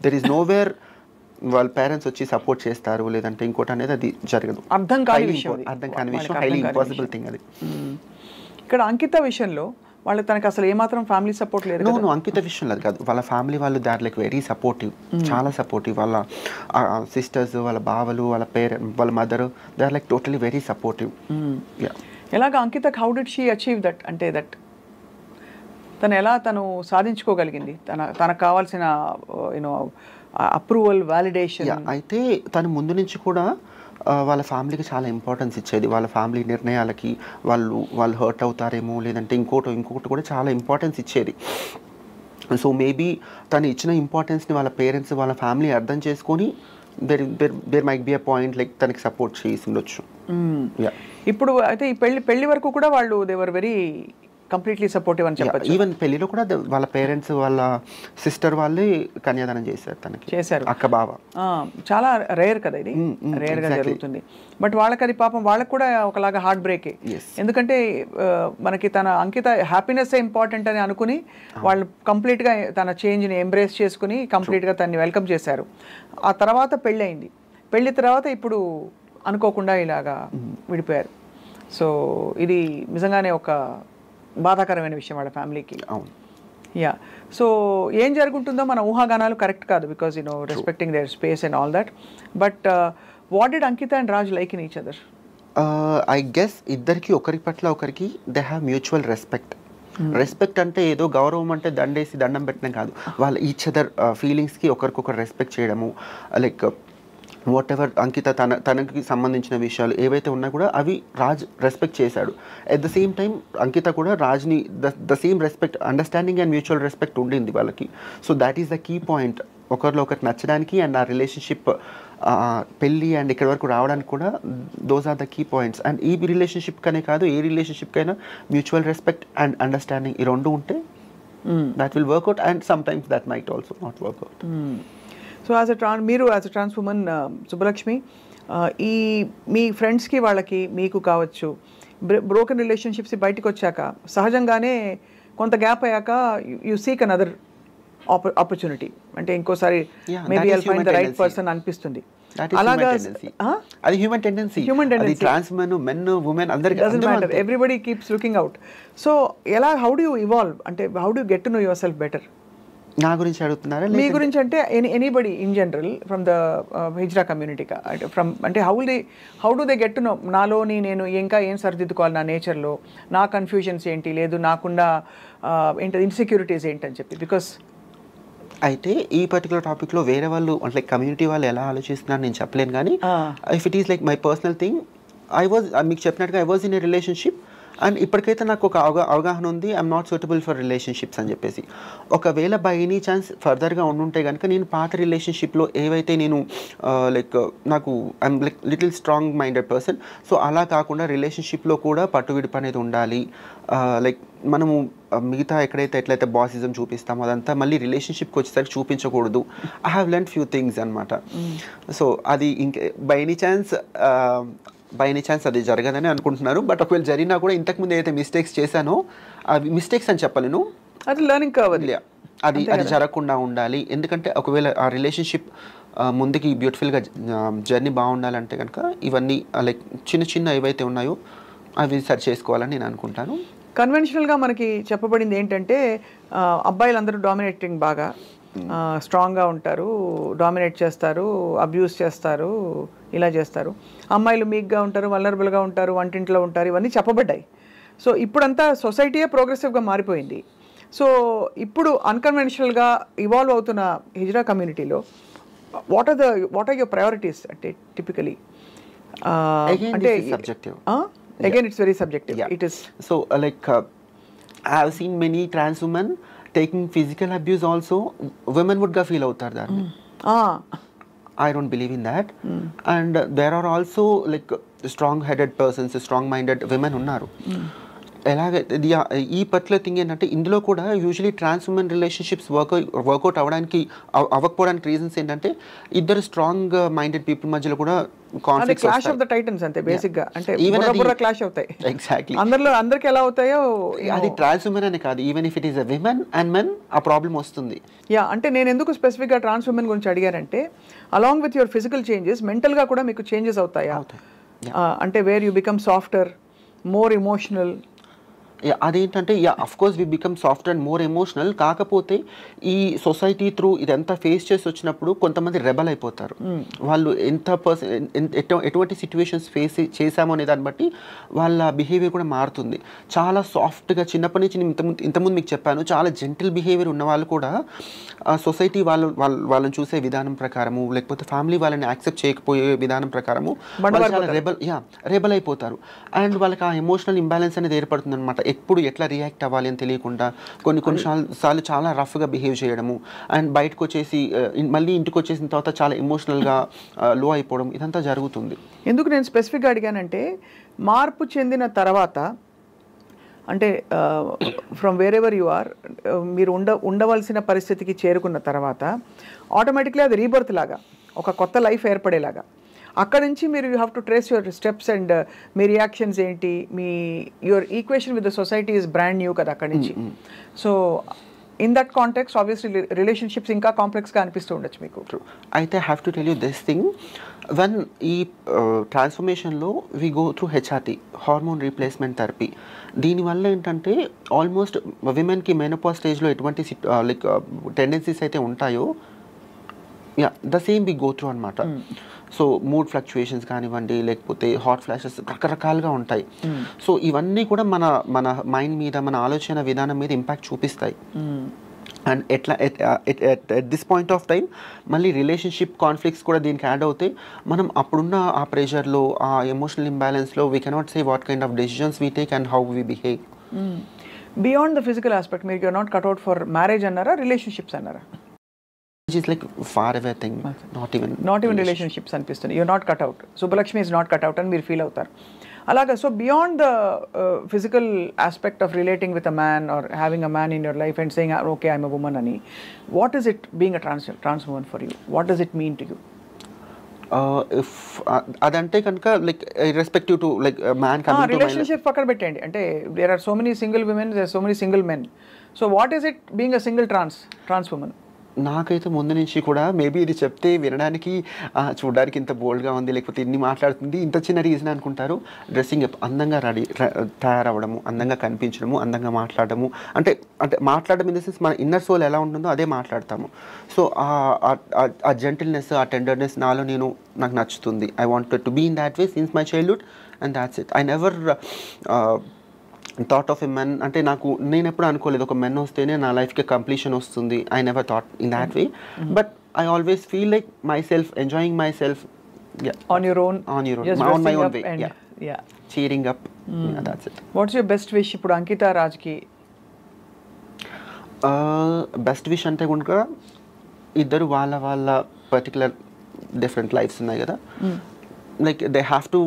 there is nowhere వాళ్ళ పేరెంట్స్ వచ్చి సపోర్ట్ చేస్తారు లేదంటే ఇంకోటి అనేది అది జరగదు. అర్థం కాని విషయం, హైలీ ఇంపాసిబుల్ థింగ్ అది. ఇక్కడ అంకిత విషయంలో తనకి అసలు ఏమాత్రం ఫ్యామిలీ సపోర్ట్ లేదు. నో అంకిత విషయంలో అది కాదు. వాళ్ళ ఫ్యామిలీ వాళ్ళు they are like very supportive, చాలా సపోర్టివ్. వాళ్ళ సిస్టర్స్, వాళ్ళ బావలు, వాళ్ళ mother they are like totally very supportive. ఎలాగ అంకితకి how did she achieve that అంటే దట్ తను సాధించుకోగలిగింది తనకు కావాల్సిన అప్రూవల్, వాలిడేషన్? అయితే తను ముందు నుంచి కూడా వాళ్ళ ఫ్యామిలీకి చాలా ఇంపార్టెన్స్ ఇచ్చేది. వాళ్ళ ఫ్యామిలీ నిర్ణయాలకి వాళ్ళు హర్ట్ అవుతారేమో లేదంటే ఇంకొకటి కూడా చాలా ఇంపార్టెన్స్ ఇచ్చేది. సో మేబీ తను ఇచ్చిన ఇంపార్టెన్స్ని వాళ్ళ పేరెంట్స్, వాళ్ళ ఫ్యామిలీ అర్థం చేసుకొని there might be a point like తనకి సపోర్ట్ చేసి ఉండొచ్చు. ఇప్పుడు అయితే ఈ పెళ్లి వరకు కూడా వాళ్ళు they were very completely supportive అని చెప్పచ్చు. ఈవెన్ పెళ్లిలో కూడా వాళ్ళ పేరెంట్స్, వాళ్ళ సిస్టర్ వాళ్ళే కన్యాదానం చేశారు. అక్క బావ. చాలా రేర్ కదా ఇది, రేర్ గా జరుగుతుంది. బట్ వాళ్ళకి అది పాపం వాళ్ళకి కూడా ఒకలాగా హార్ట్ బ్రేకే. ఎందుకంటే మనకి తన అంకిత హ్యాపీనెస్ ఇంపార్టెంట్ అని అనుకుని వాళ్ళు కంప్లీట్ గా తన చేంజ్ ని ఎంబ్రేస్ చేసుకుని కంప్లీట్ గా తనని వెల్కమ్ చేశారు. ఆ తర్వాత పెళ్ళి తర్వాత ఇప్పుడు అనుకోకుండా ఇలాగా విడిపోయారు. సో ఇది నిజంగానే ఒక బాధాకరమైన విషయం వాళ్ళ ఫ్యామిలీకి. యా. సో ఏం జరుగుతుందో మన ఊహాగానాలు కరెక్ట్ కాదు because respecting their space and all that. But what did Ankita and Raj like in each other? I guess ఇద్దరికి ఒకరి పట్ల ఒకరికి they have mutual respect. Respect అంటే ఏదో గౌరవం అంటే దండేసి దండం పెట్టడం కాదు. వాళ్ళ ఈచ్ అదర్ ఫీలింగ్స్కి ఒకరికొకరు రెస్పెక్ట్ చేయడము. లైక్ వాట్ ఎవర్ అంకిత తనకి సంబంధించిన విషయాలు ఏవైతే ఉన్నా కూడా అవి రాజ్ రెస్పెక్ట్ చేశాడు. At the same time Ankita కూడా రాజ్ని the same respect, understanding and mutual respect ఉండింది వాళ్ళకి. So that is the key point ఒకరిలో ఒకరికి నచ్చడానికి అండ్ ఆ రిలేషన్షిప్ పెళ్ళి అండ్ ఇక్కడి వరకు రావడానికి కూడా those are the key points. And ఈ రిలేషన్షిప్ కనే కాదు ఏ రిలేషన్షిప్కైనా మ్యూచువల్ రెస్పెక్ట్ అండ్ అండర్స్టాండింగ్ ఈ రెండు ఉంటే that will work out, and sometimes that might also not work out. So as a trans woman Subbalakshmi, ఈ మీ ఫ్రెండ్స్కి వాళ్ళకి మీకు కావచ్చు బ్రోకెన్ రిలేషన్షిప్స్ బయటకు వచ్చాక సహజంగానే కొంత గ్యాప్ అయ్యాక యూ సీక్ అనదర్ ఆపర్చునిటీ, అంటే ఇంకోసారి maybe I'll find the right person అనిపిస్తుంది. అలాగా అది human tendency. Trans men women అందరికీ doesn't matter, everybody keeps looking out. So ఎలా, హౌ డు యూ ఇవాల్వ్, అంటే how do you get to know yourself better? నా గురించి అడుగుతున్నారా? మీ గురించి అంటే anybody in general from the hijra community, from అంటే how do they get to know నాలోని నేను ఇంకా ఏం సరిదిద్దుకోవాలి నా నేచర్లో, నా కన్ఫ్యూజన్స్ ఏంటి, లేదు నాకున్న ఏంటి ఇన్సెక్యూరిటీస్ ఏంటి అని చెప్పి. బికాస్ అయితే ఈ పర్టికులర్ టాపిక్లో వేరే వాళ్ళు అంటే కమ్యూనిటీ వాళ్ళు ఎలా ఆలోచిస్తున్నారు నేను చెప్పలేను, కానీ if it is like my personal thing, మీకు చెప్పినట్టుగా I was in a relationship and ఇప్పటికైతే నాకు ఒక అవగాహన ఉంది, I'm not suitable for relationships అని చెప్పేసి. ఒకవేళ బై ఎనీ ఛాన్స్ ఫర్దర్గా ఉండుంటే కనుక నేను పాత రిలేషన్షిప్లో ఏవైతే నేను లైక్ నాకు I'm like little strong minded person, so అలా కాకుండా రిలేషన్షిప్లో కూడా పట్టువిడుపు అనేది ఉండాలి. లైక్ మనము మిగతా ఎక్కడైతే ఎట్లయితే బాసిజం చూపిస్తామో అదంతా మళ్ళీ రిలేషన్షిప్కి వచ్చేసరికి చూపించకూడదు. I have learn few things అనమాట. సో అది ఇంకే బై ఎనీ ఛాన్స్ అది జరగదని అనుకుంటున్నారు. బట్ ఒకవేళ జరిగినా కూడా ఇంతకుముందు ఏదైతే మిస్టేక్స్ చేశానో అవి మిస్టేక్స్ అని చెప్పలేను, అది లెర్నింగ్ కావాలి, అది జరగకుండా ఉండాలి. ఎందుకంటే ఒకవేళ ఆ రిలేషన్షిప్ ముందుకి బ్యూటిఫుల్గా జర్నీ బాగుండాలంటే కనుక ఇవన్నీ లైక్ చిన్న చిన్న ఏవైతే ఉన్నాయో అవి సరి చేసుకోవాలని నేను అనుకుంటాను. కన్వెన్షనల్గా మనకి చెప్పబడింది ఏంటంటే అబ్బాయిలందరూ డామినేటింగ్ బాగా స్ట్రాంగ్గా ఉంటారు, డామినేట్ చేస్తారు, అబ్యూస్ చేస్తారు, ఇలా చేస్తారు. అమ్మాయిలు మీక్గా ఉంటారు, వల్నరబుల్గా ఉంటారు, వంటింట్లో ఉంటారు, ఇవన్నీ చెప్పబడ్డాయి. సో ఇప్పుడంతా సొసైటీయే ప్రోగ్రెసివ్గా మారిపోయింది. సో ఇప్పుడు అన్కన్వెన్షనల్గా ఇవాల్వ్ అవుతున్న హిజ్రా కమ్యూనిటీలో వాట్ ఆర్ యువర్ ప్రయారిటీస్ అంటే టిపికలీ? అంటే again it's very subjective. Yeah. It is so like I have seen many trans women taking physical abuse also. Women would ga feel outar dar I don't believe in that. And there are also like strong headed persons, strong minded women unnaru. ఎలాగే ఈ particular thing ఏంటంటే ఇందులో కూడా usually trans women relationships work out అవ్వకపోవడానికి reasons ఏంటంటే ఇద్దరు strong minded people మధ్యలో కూడా conflicts clash of the Titans అంతే బేసిక్ గా. అంటే బుర్ర క్లాష్ అవుతాయి. ఎగ్జాక్ట్లీ. అందరికి ఎలా అవుతాయో అది ట్రాన్స్ ఉమెన్ అనే కాదు, even if it is a women and men ఆ ప్రాబ్లం వస్తుంది. అంటే నేను ఎందుకు స్పెసిఫిక్ గా ట్రాన్స్ ఉమెన్ గురించి అడిగానంటే along with your physical changes mental గా కూడా మీకు చేంజెస్ అవుతాయా? అంటే where you become softer, more emotional. అదేంటంటే of course we become soft and more emotional. కాకపోతే ఈ సొసైటీ త్రూ ఇదంతా ఫేస్ చేసి వచ్చినప్పుడు కొంతమంది రెబల్ అయిపోతారు. వాళ్ళు ఎటువంటి సిచ్యువేషన్స్ ఫేస్ చేశామో అనే దాన్ని బట్టి వాళ్ళ బిహేవియర్ కూడా మారుతుంది. చాలా సాఫ్ట్గా చిన్నప్పటి నుంచి ఇంతకుముందు మీకు చెప్పాను, చాలా జెంటిల్ బిహేవియర్ ఉన్న వాళ్ళు కూడా సొసైటీ వాళ్ళని చూసే విధానం ప్రకారము లేకపోతే ఫ్యామిలీ వాళ్ళని యాక్సెప్ట్ చేయకపోయే విధానం ప్రకారము చాలా రెబల్ అయిపోతారు. అండ్ వాళ్ళకి ఆ ఎమోషనల్ ఇంబ్యాలెన్స్ అనేది ఏర్పడుతుంది అనమాట. ఎప్పుడు ఎట్లా రియాక్ట్ అవ్వాలి అని తెలియకుండా కొన్నిసార్లు చాలా రఫ్గా బిహేవ్ చేయడము, అండ్ బయటకు వచ్చేసి మళ్ళీ ఇంటికి వచ్చేసిన తర్వాత చాలా ఎమోషనల్గా లో అయిపోవడం, ఇదంతా జరుగుతుంది. ఎందుకు నేను స్పెసిఫిక్గా అడిగానంటే మార్పు చెందిన తర్వాత అంటే from wherever you are మీరు ఉండవలసిన పరిస్థితికి చేరుకున్న తర్వాత ఆటోమేటిక్లీ అది రీబర్త్ లాగా ఒక కొత్త లైఫ్ ఏర్పడేలాగా అక్కడ నుంచి మీరు you have to trace your steps and మీ రియాక్షన్స్ ఏంటి, మీ your equation with the society is brand new కదా అక్కడి నుంచి. So in that context obviously relationships ఇంకా కాంప్లెక్స్గా అనిపిస్తూ ఉండొచ్చు మీకు. అయితే have to tell you this thing, when ఈ ట్రాన్స్ఫర్మేషన్లో we go through HRT, hormone replacement therapy. దీనివల్ల ఏంటంటే ఆల్మోస్ట్ విమెన్కి మెనోపాజ్ స్టేజ్లో ఎటువంటి లైక్ టెండెన్సీస్ అయితే ఉంటాయో the same we go through అనమాట. సో మూడ్ ఫ్లక్చుయేషన్స్ కానివ్వండి లేకపోతే హాట్ ఫ్లాషెస్ రకరకాలుగా ఉంటాయి. సో ఇవన్నీ కూడా మన మైండ్ మీద మన ఆలోచన విధానం మీద ఇంపాక్ట్ చూపిస్తాయి. అండ్ ఎట్లా at this point of time మళ్ళీ రిలేషన్షిప్ కాన్ఫ్లిక్ట్స్ కూడా దీనికి యాడ్ అవుతాయి. మనం అప్పుడున్న ఆ ప్రెషర్లో ఆ ఎమోషనల్ ఇంబ్యాలెన్స్లో we cannot say what kind of decisions we take and how we behave. Beyond the physical aspect మీరు you're not cut out for marriage అన్నారా, రిలేషన్షిప్స్ అన్నారా? Which is like far away thing, not even relationships అనిపిస్తుంది. you're not cut out, Subbalakshmi is not cut out అని మీరు feel అవుతారు అలాగా. So beyond the physical aspect of relating with a man or having a man in your life and saying okay I'm a woman అని, what is it being a trans woman for you? What does it mean to you? If అదంటే కనుక like respective to like man relationship పక్కన పెట్టండి, అంటే there are so many single women, there are so many single men. So what is it being a single trans woman? నాకైతే ముందు నుంచి కూడా maybe ఇది చెప్తే వినడానికి చూడడానికి ఇంత బోల్డ్గా ఉంది లేకపోతే ఇన్ని మాట్లాడుతుంది ఇంత చిన్న రీజన్ అనుకుంటారు. డ్రెస్సింగ్ అప్, అందంగా తయారవ్వడము, అందంగా కనిపించడము, అందంగా మాట్లాడము, అంటే మాట్లాడడం ఇన్ ద సెన్స్ మన ఇన్నర్ సోల్ ఎలా ఉంటుందో అదే మాట్లాడతాము. సో ఆ జెంటిల్నెస్ ఆ టెండర్నెస్ నాలో నాకు నచ్చుతుంది. I wanted to be in that way since my childhood and that's it. I never thought of a men అంటే నేను ఎప్పుడు అనుకోలేదు ఒక మెన్ వస్తేనే నా లైఫ్కి కంప్లీషన్ వస్తుంది. I never thought in that way, but I always feel like my self enjoying my self on your own, just on my own way. and Yeah, cheering up. That's it. What's your best wish ఇప్పుడు Ankita రాజ్కి? Best wish అంటే కనుక ఇద్దరు వాళ్ళ particular different lives ఉన్నాయి కదా, like they have to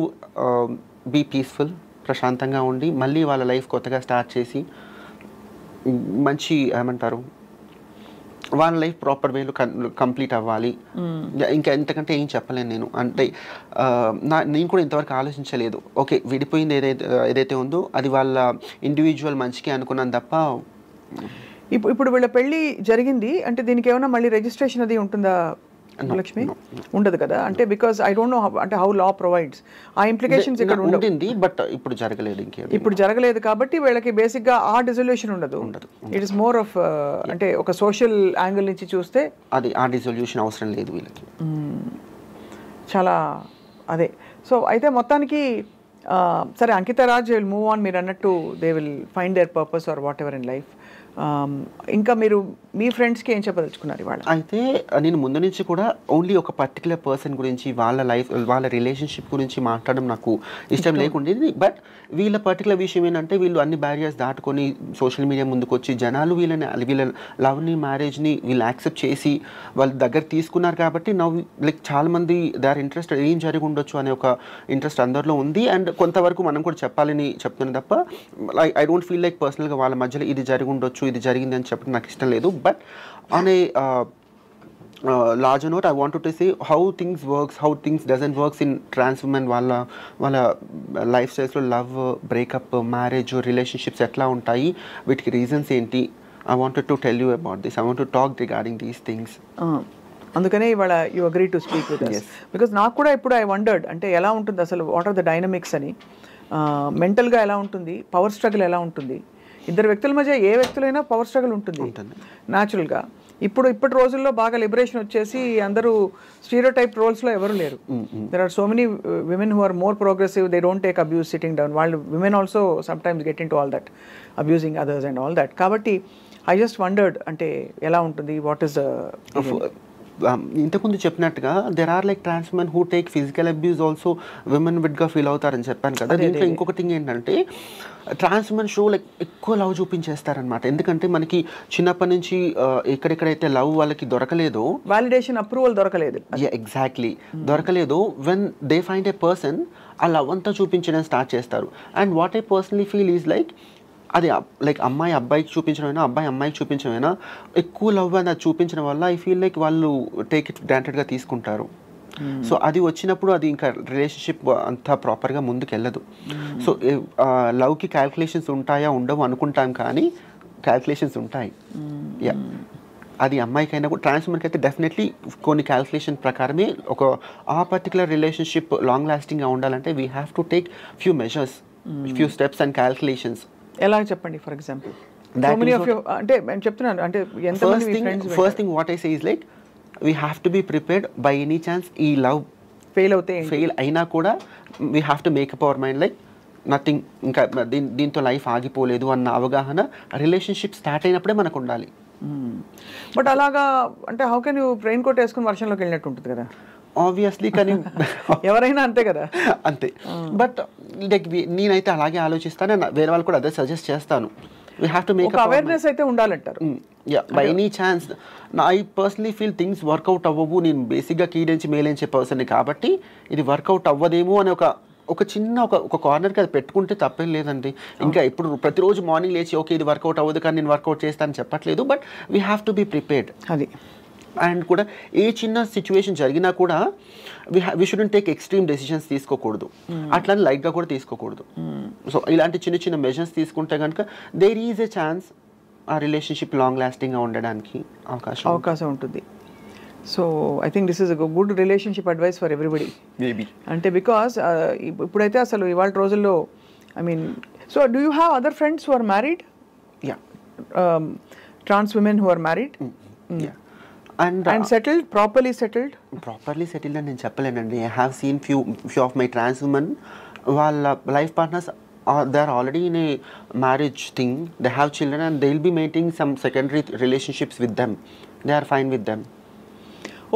be peaceful, ప్రశాంతంగా ఉండి మళ్ళీ వాళ్ళ లైఫ్ కొత్తగా స్టార్ట్ చేసి మంచి ఏమంటారు వాళ్ళ లైఫ్ ప్రాపర్ వేలో కంప్లీట్ అవ్వాలి. ఇంకా ఎంతకంటే ఏం చెప్పలేను నేను. అంటే నేను కూడా ఇంతవరకు ఆలోచించలేదు. ఓకే విడిపోయింది ఏదైతే ఉందో అది వాళ్ళ ఇండివిజువల్ మంచికి అనుకున్నాను తప్ప. ఇప్పుడు వీళ్ళ పెళ్ళి జరిగింది అంటే దీనికి ఏమైనా మళ్ళీ రిజిస్ట్రేషన్ అది ఉంటుందా లక్ష్మి? ఉండదు కదా, అంటే బికాస్ ఐ డోంట్ నో అంటే హౌ లా ప్రొవైడ్స్ ఆ ఇంప్లికేషన్స్ ఇక్కడ ఉంటుంది. బట్ ఇప్పుడు జరగలేదు, ఇప్పుడు జరగలేదు కాబట్టి వీళ్ళకి బేసిక్ గా ఆ డిజల్యూషన్ ఉండదు. ఇట్ ఇస్ మోర్ ఆఫ్ అంటే ఒక సోషల్ యాంగిల్ నుంచి చూస్తే అది ఆ డిజల్యూషన్ అవసరం లేదు వీళ్ళకి. చాలా అదే. సో అయితే మొత్తానికి సరే Ankita Raj will move on, మీరు అన్నట్టు they will find their purpose or whatever in life. ఇంకా మీరు మీ ఫ్రెండ్స్కి ఏం చెప్పదలుచుకున్నారు ఇవాళ? అయితే నేను ముందు నుంచి కూడా ఓన్లీ ఒక పర్టికులర్ పర్సన్ గురించి వాళ్ళ లైఫ్ వాళ్ళ రిలేషన్షిప్ గురించి మాట్లాడడం నాకు ఇష్టం లేకుండేది. బట్ వీళ్ళ పర్టికులర్ విషయం ఏంటంటే వీళ్ళు అన్ని బ్యారియర్స్ దాటుకొని సోషల్ మీడియా ముందుకు వచ్చి జనాలు వీళ్ళ లవ్ని మ్యారేజ్ని వీళ్ళు యాక్సెప్ట్ చేసి వాళ్ళ దగ్గర తీసుకున్నారు కాబట్టి నవ్వు లైక్ చాలామంది దే ఆర్ ఇంట్రెస్టెడ్ ఏం జరిగి ఉండొచ్చు అనే ఒక ఇంట్రెస్ట్ అందరిలో ఉంది. అండ్ కొంతవరకు మనం కూడా చెప్పాలని చెప్తున్నాను తప్ప ఐ డోంట్ ఫీల్ లైక్ పర్సనల్గా వాళ్ళ మధ్యలో ఇది జరిగి ఉండొచ్చు ఇది జరిగింది అని చెప్పడం నాకు ఇష్టం లేదు. But on a larger note, I wanted to say how things works, how things doesn't works in trans women వాళ్ళ లైఫ్ స్టైల్స్లో లవ్, బ్రేకప్, మ్యారేజ్, రిలేషన్షిప్స్ ఎట్లా ఉంటాయి, వీటికి రీజన్స్ ఏంటి. I wanted to tell you about this. I want to talk regarding these things. అందుకనే ఇవాళ you agree to speak with us. Because నాకు కూడా ఇప్పుడు ఐ వండర్డ్ అంటే ఎలా ఉంటుంది అసలు, వాట్ ఆర్ ద డైనమిక్స్ అని, మెంటల్గా ఎలా ఉంటుంది, పవర్ స్ట్రగుల్ ఎలా ఉంటుంది. ఇద్దరు వ్యక్తుల మధ్య ఏ వ్యక్తులైనా పవర్ స్ట్రగుల్ ఉంటుంది న్యాచురల్గా. ఇప్పటి రోజుల్లో బాగా లిబరేషన్ వచ్చేసి అందరూ స్టీరియోటైప్ రోల్స్లో ఎవరు లేరు. There are so many women who are more progressive, they don't take abuse sitting down. వాళ్ళు women also sometimes get in to all that abusing others and all that. కాబట్టి ఐ జస్ట్ వండర్డ్ అంటే ఎలా ఉంటుంది, what is ఇంతకుముందు చెప్పినట్టుగా there are like trans men who take physical abuse also women విడ్గా feel అవుతారని చెప్పాను కదా. దీంట్లో ఇంకొక థింగ్ ఏంటంటే ట్రాన్స్ మెన్ షో లైక్ ఎక్కువ లవ్ చూపించేస్తారనమాట. ఎందుకంటే మనకి చిన్నప్పటి నుంచి ఎక్కడెక్కడైతే లవ్ వాళ్ళకి దొరకలేదో, వాలిడేషన్ అప్రూవల్ దొరకలేదు, ఎగ్జాక్ట్లీ దొరకలేదు, when they find a person ఆ లవ్ అంతా చూపించడం స్టార్ట్ చేస్తారు. And what I personally feel is like అది లైక్ అమ్మాయి అబ్బాయికి చూపించడమైనా అబ్బాయి అమ్మాయికి చూపించడమైనా ఎక్కువ లవ్ అని అది చూపించడం వల్ల ఐ ఫీల్ లైక్ వాళ్ళు టేక్ ఇట్ గ్రాంటెడ్గా తీసుకుంటారు. సో అది వచ్చినప్పుడు అది ఇంకా రిలేషన్షిప్ అంతా ప్రాపర్గా ముందుకు వెళ్ళదు. సో లవ్కి క్యాల్కులేషన్స్ ఉంటాయా ఉండవు అనుకుంటాం, కానీ క్యాల్కులేషన్స్ ఉంటాయి. యా, అది అమ్మాయికైనా కూడా ట్రాన్స్మెన్కి అయితే డెఫినెట్లీ కొన్ని క్యాల్కులేషన్ ప్రకారమే ఒక ఆ పర్టికులర్ రిలేషన్షిప్ లాంగ్ లాస్టింగ్గా ఉండాలంటే we have to take few measures, few steps and calculations. ఎలా చెప్పండి ఫర్ ఎగ్జాంపుల్? అంటే నేను చెప్తున్నాను అంటే first thing what I say is like we have to be prepared by any chance ఈ లవ్ ఫెయిల్ అయినా కూడా we have to make up our mind like nothing, ఇంకా దీంతో లైఫ్ ఆగిపోలేదు అన్న అవగాహన రిలేషన్షిప్ స్టార్ట్ అయినప్పుడే మనకు ఉండాలి. బట్ అలాగా అంటే how can you raincoat వేసుకుని వర్షంలోకి వెళ్ళినట్టు ఉంటుంది కదా ఆబ్వియస్లీ, కానీ ఎవరైనా అంతే కదా. అంతే. బట్ లైక్ నేనైతే అలాగే ఆలోచిస్తాను, వేరే వాళ్ళు కూడా అదే సజెస్ట్ చేస్తాను. We have to make awareness అయితే ఉండాలంటారు. By any chance I personally feel things work out అవ్వవు. నేను బేసిక్గా కీడించి మేలించే పర్సన్ కాబట్టి ఇది వర్కౌట్ అవ్వదేమో అని ఒక చిన్న ఒక కార్నర్కి అది పెట్టుకుంటే తప్పేం లేదండి. ఇంకా ఇప్పుడు ప్రతిరోజు మార్నింగ్ లేచి ఓకే ఇది వర్కౌట్ అవ్వదు కానీ నేను వర్కౌట్ చేస్తానని చెప్పట్లేదు. But we have to be prepared. అది అండ్ కూడా ఏ చిన్న సిచ్యువేషన్ జరిగినా కూడా we shouldn't take extreme decisions తీసుకోకూడదు, అట్లా లైట్గా కూడా తీసుకోకూడదు. సో ఇలాంటి చిన్న చిన్న మెజర్స్ తీసుకుంటే కనుక దేర్ ఈజ్ ఎ ఛాన్స్ ఆ రిలేషన్షిప్ లాంగ్ లాస్టింగ్గా ఉండడానికి అవకాశం ఉంటుంది. So I think this is a good relationship advice for everybody maybe. అంటే బికాస్ ఇప్పుడైతే అసలు ఇవాళ రోజుల్లో I mean so do you have other friends who are married? Yeah, trans women who are married and settled, properly settled అని నేను చెప్పలేనండి. I have seen few of my trans women వాళ్ళ life partners they are already in a marriage thing, they have children and they'll be maintaining some secondary relationships with them, they are fine with them.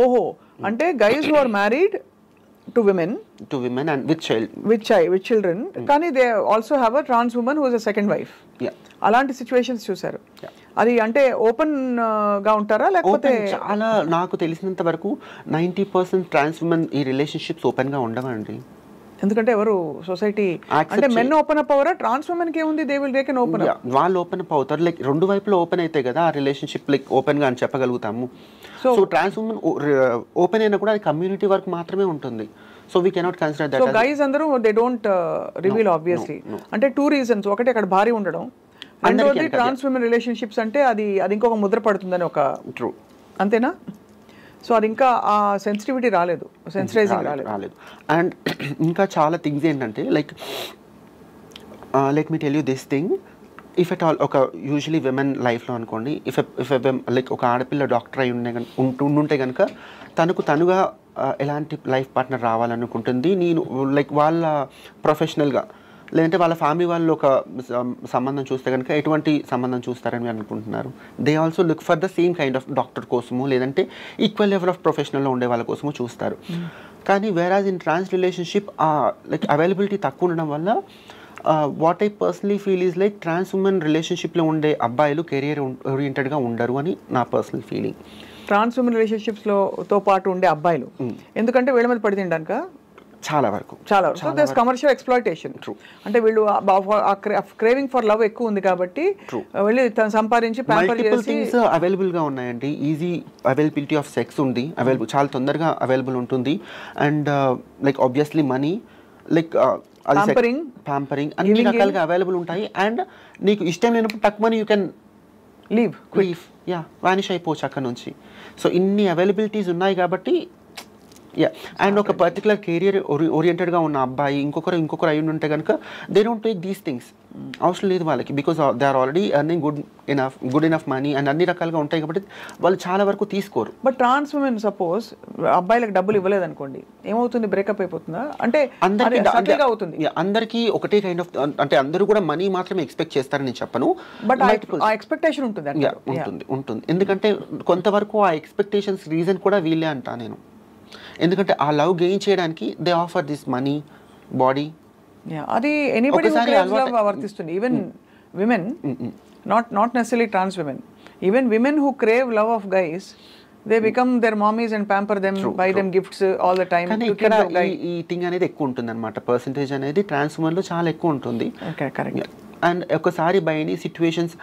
ఓహో, అంటే guys who are married to women And with children, కానీ they also have a trans woman who is a second wife. అలాంటి situations చూసారు. అది అంటే open గా ఉంటారా లేకపోతే? చాలా నాకు తెలిసినంత వరకు 90% ట్రాన్స్ ఉమెన్ ఈ రిలేషన్షిప్స్ ఓపెన్ గా ఉండవండి. ఎందుకంటే ఎవరు సొసైటీ అంటే మెన్ ఓపెన్ అప్ అవరా? ట్రాన్స్ ఉమెన్ కి ఏముంది, దే కెన్ ఓపెన్ అప్. వాళ్ళు ఓపెన్ అప్ అవుతారు, లైక్ రెండు వైపులో ఓపెన్ అయితే కదా ఆ రిలేషన్షిప్ లైక్ ఓపెన్ గా అని చెప్పగలుగుతాము. సో ట్రాన్స్ ఉమెన్ ఓపెన్ అయినా కూడా అది కమ్యూనిటీ వర్క్ మాత్రమే ఉంటుంది. So we cannot consider that. So guys అందరూ దే డోంట్ రివీల్ ఆబ్వియస్లీ. అంటే 2 reasons. ఒకటి అక్కడ భారీ ఉండడం, రెండోది ట్రాన్స్ ఉమెన్ రిలేషన్షిప్స్ అంటే అది ఇంకొక ముద్ర పడుతుందని ఒక ట్రూ, అంతేనా? సో అది ఇంకా ఆ సెన్సిటివిటీ రాలేదు, సెన్సిటైజింగ్ రాలేదు. అండ్ ఇంకా చాలా థింగ్స్ ఏంటంటే like let me tell you this thing, if at all ఒక యూజువలీ విమెన్ లైఫ్లో అనుకోండి, ఇఫ్ లైక్ ఒక ఆడపిల్ల డాక్టర్ అయి ఉంటే కనుక తనుగా ఎలాంటి లైఫ్ పార్ట్నర్ రావాలనుకుంటుంది, నేను లైక్ వాళ్ళ ప్రొఫెషనల్గా లేదంటే వాళ్ళ ఫ్యామిలీ వాళ్ళు ఒక సంబంధం చూస్తే కనుక ఎటువంటి సంబంధం చూస్తారని అనుకుంటున్నారు. They also look for the same kind of doctor కోసము లేదంటే ఈక్వల్ లెవెల్ ఆఫ్ ప్రొఫెషనల్లో ఉండే వాళ్ళ కోసము చూస్తారు. కానీ whereas in trans relationship like availability తక్కువ ఉండడం వల్ల what I personally feel is like trans woman రిలేషన్షిప్లో ఉండే అబ్బాయిలు కెరియర్ ఓరియంటెడ్గా ఉండరు అని నా పర్సనల్ ఫీలింగ్. ట్రాన్స్ ఉమెన్ రిలేషన్షిప్స్తో పాటు ఉండే అబ్బాయిలు ఎందుకంటే వీళ్ళ మీద పడి తినడానిక చాలా వరకు కమర్షియల్ ఎక్స్‌ప్లాయిటేషన్. అంటే వీళ్ళు క్రేవింగ్ ఫర్ లవ్ ఎక్కువ ఉంది కాబట్టి వెళ్ళి సంపాదించి ప్యాంపర్ చేసి అవైలబుల్ గా ఉన్నాయండి. ఈజీ అవైలబిలిటీ ఆఫ్ సెక్స్ ఉంది, చాలా తొందరగా అవైలబుల్ ఉంటుంది. And like obviously money, like pampering అన్ని రకాలుగా అవైలబుల్ ఉంటాయి. అండ్ నీకు ఇష్టం లేనప్పుడు తక్కువ యూ కెన్ లీవ్ వానిష్ అయిపోవచ్చు అక్కడ నుంచి. సో ఇన్ని అవైలబిలిటీస్ ఉన్నాయి కాబట్టి అండ్ ఒక పర్టికులర్ కెరియర్ ఓరియంటెడ్గా ఉన్న అబ్బాయి ఇంకొకరు అయి ఉంటే కనుక they don't take these things. అవసరం లేదు వాళ్ళకి, because they are already earning good enough money and అన్ని రకాలుగా ఉంటాయి కాబట్టి వాళ్ళు చాలా వరకు తీసుకోరు. బట్ ట్రాన్స్ ఉమెన్ సపోజ్ అబ్బాయిలకు డబ్బులు ఇవ్వలేదు అనుకోండి, ఏమవుతుంది? బ్రేకప్ అయిపోతుందా? అంటే అందరికీ ఒకటే కైండ్ ఆఫ్, అంటే అందరూ కూడా మనీ మాత్రమే ఎక్స్పెక్ట్ చేస్తారని చెప్పను, బట్ ఆ ఎక్స్పెక్టేషన్ ఉంటుంది. ఎందుకంటే కొంతవరకు ఆ ఎక్స్పెక్టేషన్స్ రీజన్ కూడా వీళ్ళే అంటా నేను. ఎందుకంటే ఆ లవ్ గెయిన్ చేయడానికి they offer this money, body. అది ఎనీబడీ హూ క్రేవ్స్ లవ్ వర్తిస్తుంది. Even women, not necessarily trans women, even women who crave love of guys, they become their mommies and pamper them, buy them gifts all the time. కానీ ఇక్కడ ఈ thing అనేది ఎక్కువ ఉంటుంది అనమాట, percentage అనేది ట్రాన్స్ ఉమెన్లో చాలా ఎక్కువ ఉంటుంది. అండ్ ఒకసారి by any situations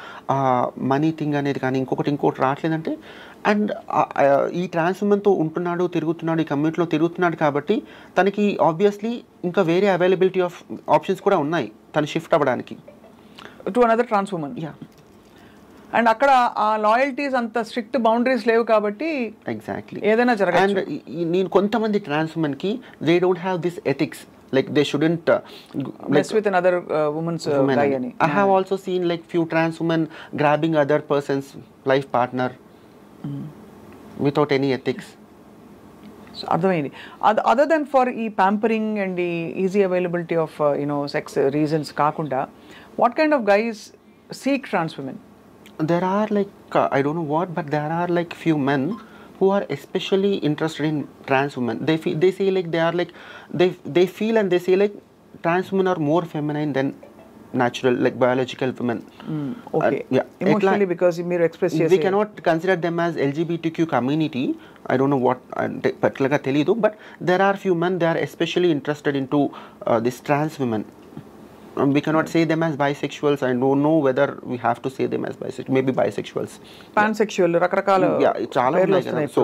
money thing అనేది కానీ ఇంకోటి రావట్లేదంటే, అండ్ ఈ ట్రాన్స్ ఉమెన్తో ఉంటున్నాడు, తిరుగుతున్నాడు, ఈ కమ్యూనిటీలో తిరుగుతున్నాడు కాబట్టి తనకి ఆబ్వియస్లీ ఇంకా వేరే అవైలబిలిటీ ఆఫ్ ఆప్షన్స్ కూడా ఉన్నాయి తను షిఫ్ట్ అవ్వడానికి to another trans woman. And అక్కడ ఆ లాయల్టీస్ అంత స్ట్రిక్ట్ బౌండరీస్ లేవు కాబట్టి ఎగ్జాక్ట్లీ ఏదైనా జరగచ్చు. అండ్ నేను కొంతమంది ట్రాన్స్ ఉమెన్కి they don't have this ethics, like they shouldn't mess with another woman's guy ani. I have also seen like few trans women grabbing other person's life partner without any ethics. So ardhamaindi other than for e pampering and the easy availability of sex reasons kaakunda, what kind of guys seek trans women? There are like I don't know what, but there are like few men who are especially interested in trans women. They say like they are like they feel and they say like trans women are more feminine than natural, like biological women. Okay. Emotionally because మీరు express చేసే, we cannot consider them as LGBTQ community. I don't know what particularly తెలియదు, but there are few men they are especially interested into this trans women. We cannot say them as bisexuals. I don't know whether we have to say them as bisexual, maybe bisexuals, pansexual, రకరకాల చాలా ఉన్నాయి కదా. So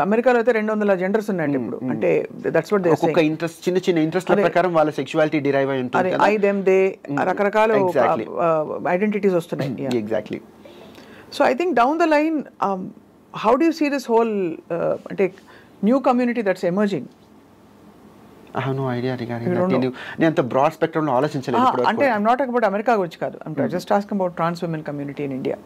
అమెరికాలో అయితే 200 genders ఉన్నాయండి ఇప్పుడు. అంటే that's what they say. ఒక్కొక్క ఇంట్రెస్ట్ చిన్న ఇంట్రెస్ట్ ప్రకారం వాళ్ళ సెక్షువాలిటీ డిరైవ్ అయి ఉంటుంది కదా. ఐ దెమ్ దే రకరకాల ఐడెంటిటీస్ వస్తున్నాయి. Exactly. So I think down the line how do you see this whole అంటే new community that's emerging? I have no idea regarding that. నేను అంత బ్రాడ్ స్పెక్ట్రమ్ లో ఆలోచించలేదు ఇప్పుడు. అంటే I am not about America గురించి కాదు, I am just asking about trans woman community in India.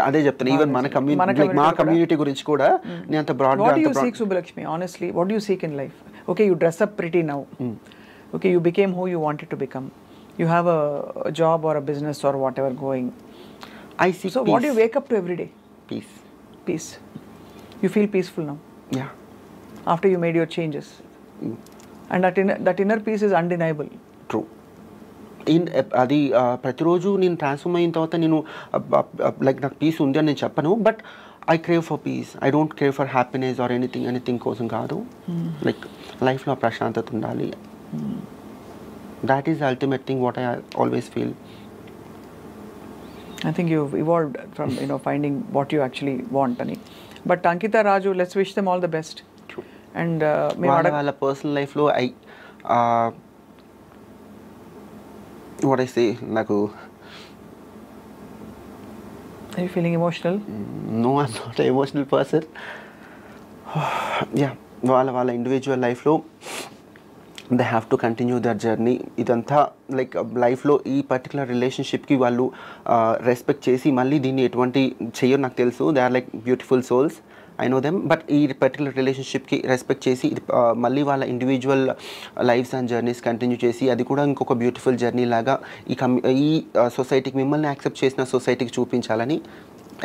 అదే చెప్తాను, ఈవెన్ మన కమ్యూనిటీ, మా కమ్యూనిటీ గురించి కూడా నేను అంత బ్రాడ్ గా. What do you seek, Subbalakshmi? Honestly, what do you seek in life? Okay, you dress up pretty now. Okay, you became who you wanted to become. You have a job or a business or whatever going. I see So peace. what do you wake up to every day? Peace. Peace. You feel peaceful now Yeah. after you made your changes. And that inner peace is undeniable. True అది ప్రతిరోజు నేను transform అయిన తర్వాత నేను like నాకు piece ఉంది అని నేను చెప్పను, but I crave for piece. I don't crave for happiness or anything కోసం కాదు. లైక్ లైఫ్లో ప్రశాంతత ఉండాలి. That is ultimate thing what I always feel. I think you've evolved from finding what you actually want, Ani. But Ankita, Raju, let's wish them all the best. True. And వాళ్ళ personal లైఫ్లో what I say, నాకు are you feeling emotional? No, I'm not a emotional person. Yeah, వాళ్ళ individual లైఫ్లో they have to continue their journey. ఇదంతా like లైఫ్లో ఈ particular రిలేషన్షిప్కి వాళ్ళు respect చేసి మళ్ళీ దీన్ని ఎటువంటి చెయ్యరు నాకు తెలుసు. They are like beautiful souls, I know them. But ఈ పర్టికులర్ రిలేషన్షిప్కి రెస్పెక్ట్ చేసి మళ్ళీ వాళ్ళ individual lifes and journeys continue చేసి అది కూడా ఇంకొక బ్యూటిఫుల్ జర్నీ లాగా ఈ సొసైటీకి, మిమ్మల్ని యాక్సెప్ట్ చేసిన సొసైటీకి చూపించాలని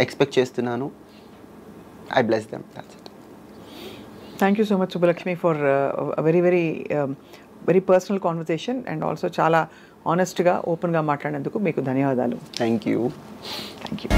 ఎక్స్పెక్ట్ చేస్తున్నాను. I bless them. That's it. Thank you so much, Subbalakshmi, for a very personal conversation, and also చాలా honest గా, open గా మాట్లాడినందుకు మీకు ధన్యవాదాలు. Thank you. Thank you.